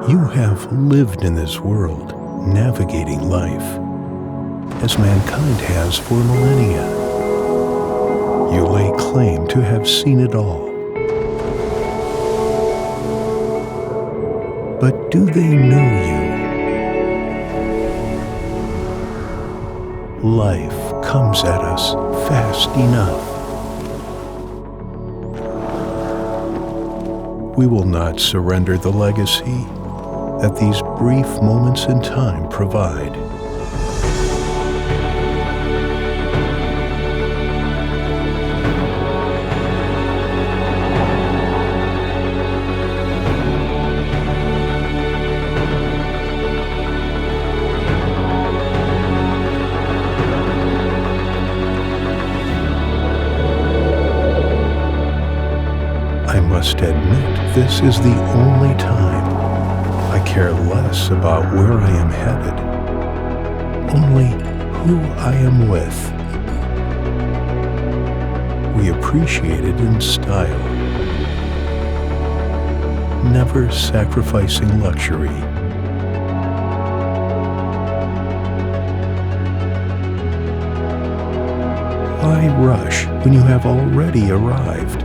You have lived in this world, navigating life, as mankind has for millennia. You lay claim to have seen it all. But do they know you? Life comes at us fast enough. We will not surrender the legacy that these brief moments in time provide. I must admit, this is the only time I care less about where I am headed, only who I am with. We appreciate it in style, never sacrificing luxury. Why rush when you have already arrived?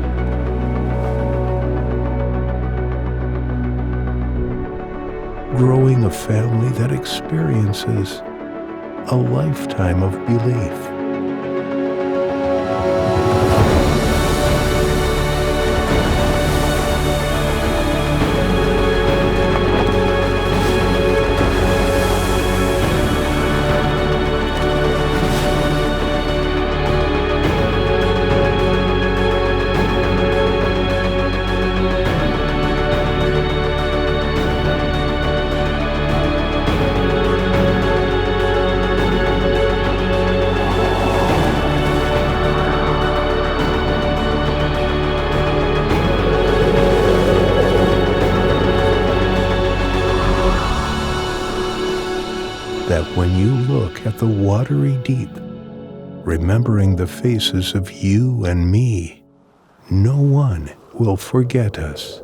Growing a family that experiences a lifetime of belief. That when you look at the watery deep, remembering the faces of you and me, no one will forget us.